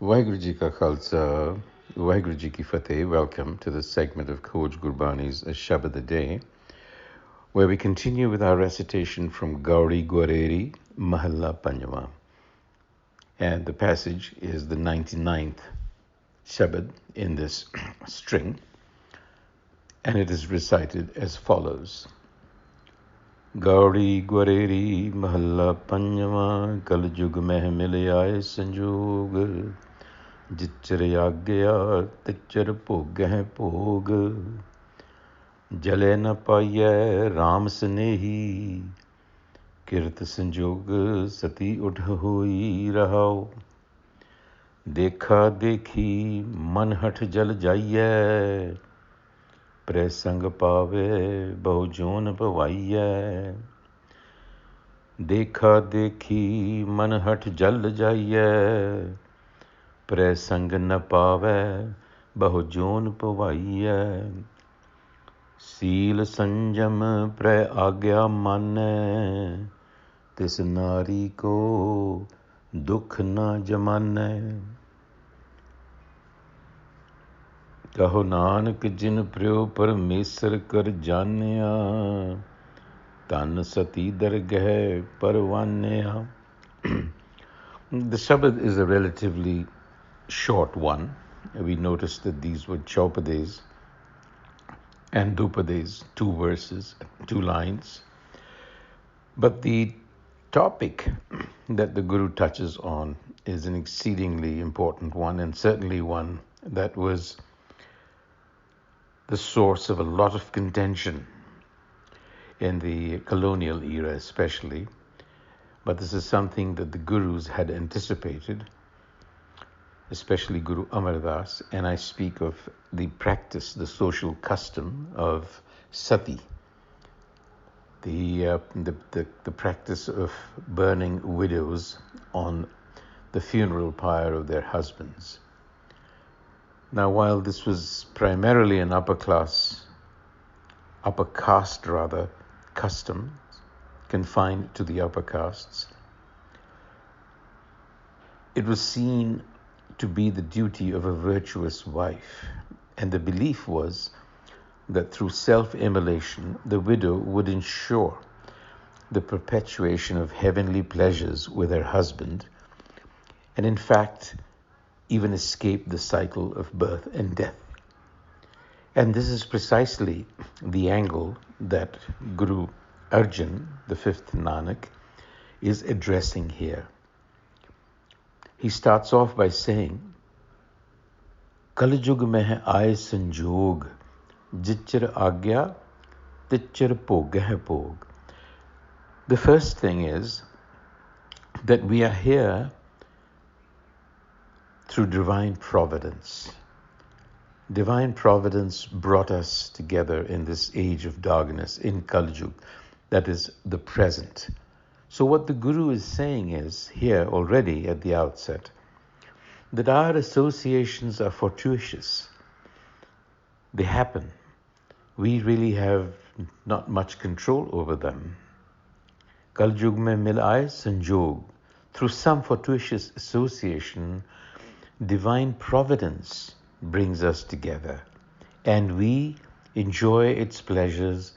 Waheguru Ji Ka Khalsa, Waheguru Ji Ki Fateh. Welcome to this segment of Coach Gurbani's a-sabad-a-day, where we continue with our recitation from Gauri Gwareri, Mahalla Panjwa. And the passage is the 99th Shabad in this string, and it is recited as follows. Gauri Gwareri Mahalla Panjwa, Kaljug meh mile aae Sanjog, जिच्चर आज्ञा तिच्चर भोगह भोग जले न पाइयै राम स्नेही किरत संजोग सती उठ होई रहाओ देखा देखी मन हठ जल जाइयै प्रसंग पावे बहु जोन पवाइयै देखा देखी मन हठ जल जाइयै प्रसंग न पावै बहु जोन पवाइयै सील संजम प्र आज्ञा मानै तिस नारी को दुख न जमानै कहो नानक जिन प्रियो परमेसर कर जानिया तन सती दरगह परवानिया. The Shabad is a relatively short one. We noticed that these were Chaupades and Dupades, 2 verses, 2 lines. But the topic that the Guru touches on is an exceedingly important one, and certainly one that was the source of a lot of contention in the colonial era especially. But this is something that the Gurus had anticipated, especially Guru Amar Das, and I speak of the practice, the social custom of sati, the practice of burning widows on the funeral pyre of their husbands. Now, while this was primarily an upper caste custom, confined to the upper castes, it was seen to be the duty of a virtuous wife, and the belief was that through self-immolation, the widow would ensure the perpetuation of heavenly pleasures with her husband, and in fact, even escape the cycle of birth and death. And this is precisely the angle that Guru Arjan, the fifth Nanak, is addressing here. He starts off by saying, Kaljug meh aae Sanjog, jichar agya, tichar pogah pog. The first thing is that we are here through divine providence. Divine providence brought us together in this age of darkness, in Kaljug, that is the present. So what the Guru is saying is, here already at the outset, that our associations are fortuitous. They happen. We really have not much control over them. Kaljug mein mil aaye Sanjog. Through some fortuitous association, divine providence brings us together, and we enjoy its pleasures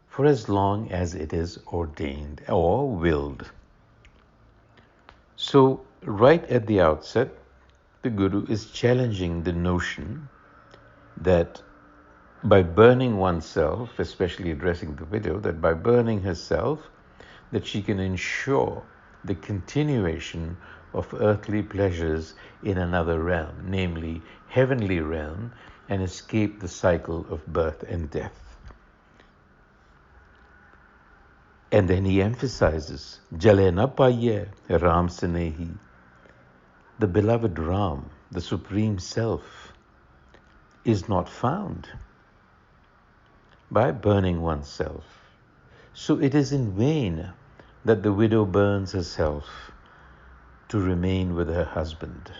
for as long as it is ordained or willed. So, right at the outset, the Guru is challenging the notion that by burning oneself, especially addressing the widow, that by burning herself, that she can ensure the continuation of earthly pleasures in another realm, namely heavenly realm, and escape the cycle of birth and death. And then he emphasizes, Jale na paiye Ram Snehi. The beloved Ram, the Supreme Self, is not found by burning oneself. So it is in vain that the widow burns herself to remain with her husband.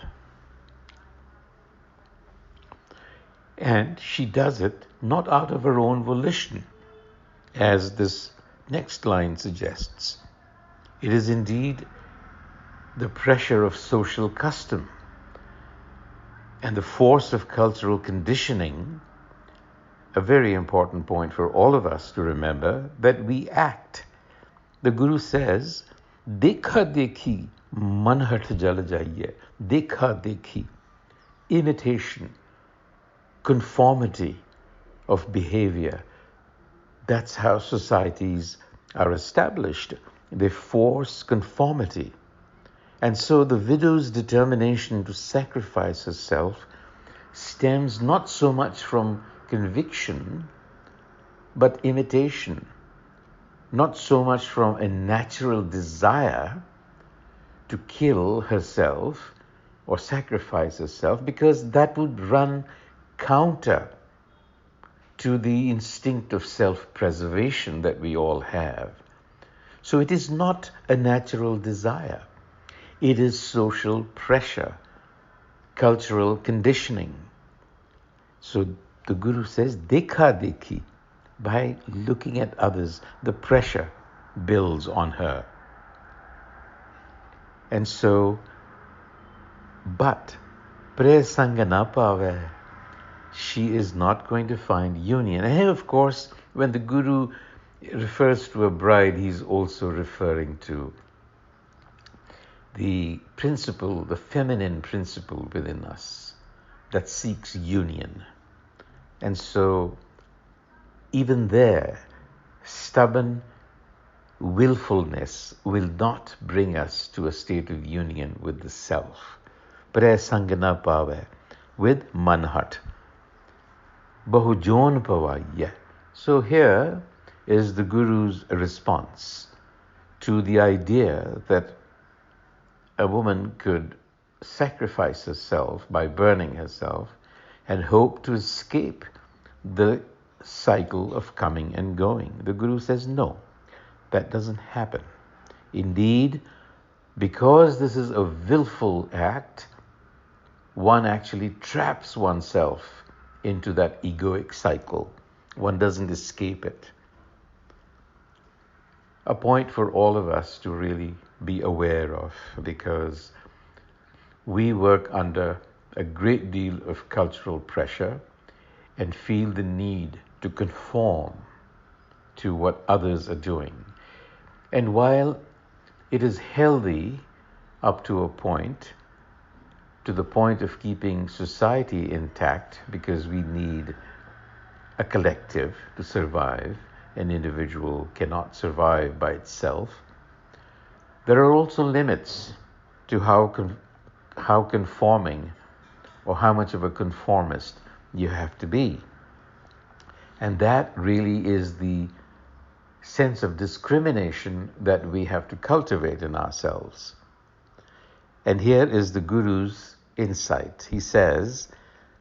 And she does it not out of her own volition, as this next line suggests. It is indeed the pressure of social custom And the force of cultural conditioning, a very important point for all of us to remember, that we act. The Guru says, Dekha dekhi man hat jal jaiye. Dekha dekhi. Imitation, conformity of behavior. That's how societies are established. They force conformity. And so the widow's determination to sacrifice herself stems not so much from conviction, but imitation. Not so much from a natural desire to kill herself or sacrifice herself, because that would run counter to the instinct of self-preservation that we all have. So it is not a natural desire. It is social pressure, cultural conditioning. So the Guru says, Dekha dekhi. By looking at others, the pressure builds on her. And so, but pre sanga na pave, she is not going to find union. And of course, when the Guru refers to a bride, he's also referring to the principle, the feminine principle within us that seeks union. And so, even there, stubborn willfulness will not bring us to a state of union with the self. Pre sangana pave, with manhat. Bahujon pavaya. So here is the Guru's response to the idea that a woman could sacrifice herself by burning herself and hope to escape the cycle of coming and going. The Guru says, no, that doesn't happen. Indeed, because this is a willful act, one actually traps oneself into that egoic cycle. One doesn't escape it. A point for all of us to really be aware of, because we work under a great deal of cultural pressure and feel the need to conform to what others are doing. And while it is healthy up to a point, to the point of keeping society intact, because we need a collective to survive, an individual cannot survive by itself, there are also limits to how conforming or how much of a conformist you have to be. And that really is the sense of discrimination that we have to cultivate in ourselves. And here is the Guru's insight. He says,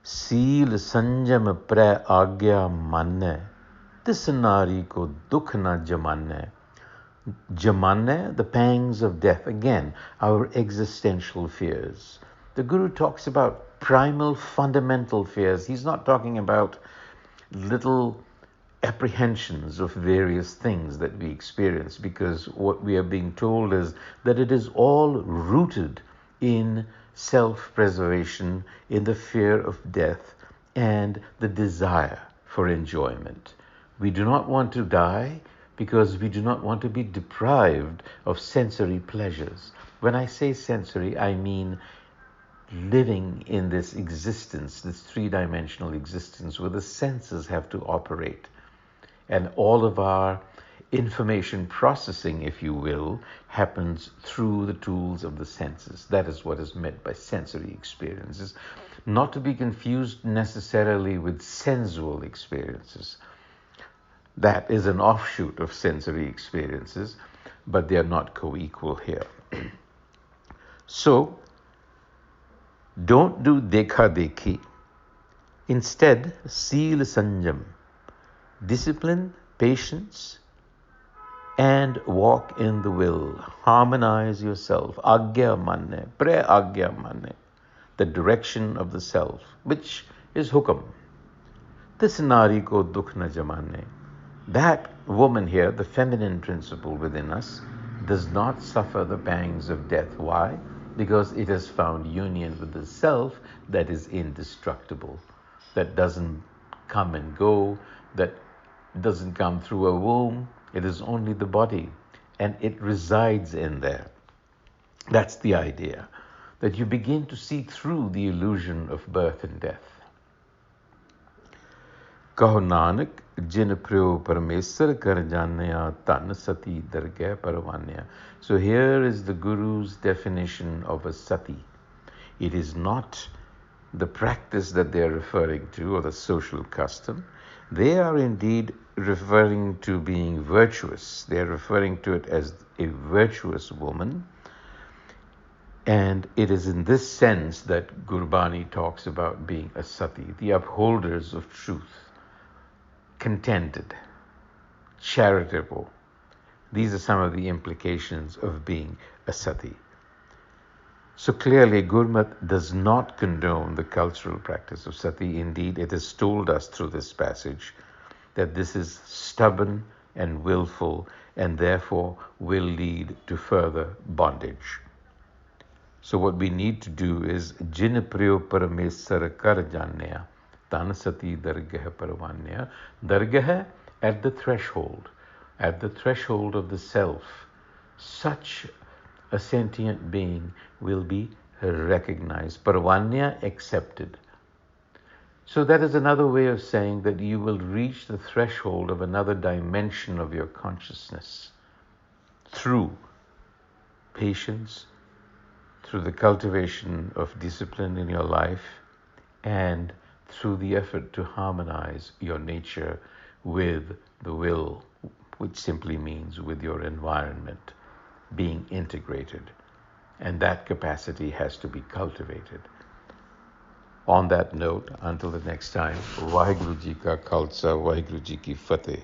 Seal sanjam pre agya manne, tis nari ko dukh na jamanne. Jamanne, the pangs of death. Again, our existential fears. The Guru talks about primal, fundamental fears. He's not talking about little apprehensions of various things that we experience, because what we are being told is that it is all rooted in self-preservation, in the fear of death, and the desire for enjoyment. We do not want to die because we do not want to be deprived of sensory pleasures. When I say sensory, I mean living in this existence, this three-dimensional existence where the senses have to operate. And all of our information processing, if you will, happens through the tools of the senses. That is what is meant by sensory experiences. Not to be confused necessarily with sensual experiences. That is an offshoot of sensory experiences, but they are not co-equal here. So, don't do dekha dekhi. Instead, seal sanjam, discipline, patience, and walk in the will. Harmonize yourself. Agya manne, pre agya manne, the direction of the self, which is hukam. Tis nari ko dukh na jamanne. That woman here, the feminine principle within us, does not suffer the pangs of death. Why? because it has found union with the self that is indestructible, that doesn't come and go, that doesn't come through a womb. It is only the body, and it resides in there. That's the idea, that you begin to see through the illusion of birth and death. Kaho Nanak, jin pryo paramesar kar janaya tan sati dargah paravanya. So here is the Guru's definition of a sati. It is not the practice that they are referring to or the social custom. They are indeed referring to being virtuous. They are referring to it as a virtuous woman. And it is in this sense that Gurbani talks about being a sati, the upholders of truth, contented, charitable. These are some of the implications of being a sati. So clearly, Gurmat does not condone the cultural practice of sati. Indeed, it has told us through this passage that this is stubborn and willful and therefore will lead to further bondage. So what we need to do is jin priyo paramesar kar janya tan sati dargah paravanya. Dargah, at the threshold of the self, such a sentient being will be recognized. Paravanya, accepted. So that is another way of saying that you will reach the threshold of another dimension of your consciousness through patience, through the cultivation of discipline in your life, and through the effort to harmonize your nature with the will, which simply means with your environment, being integrated. And that capacity has to be cultivated. On that note, until the next time, Vaheguru Ji Ka Khalsa, Vaheguru Ji Ki Fateh.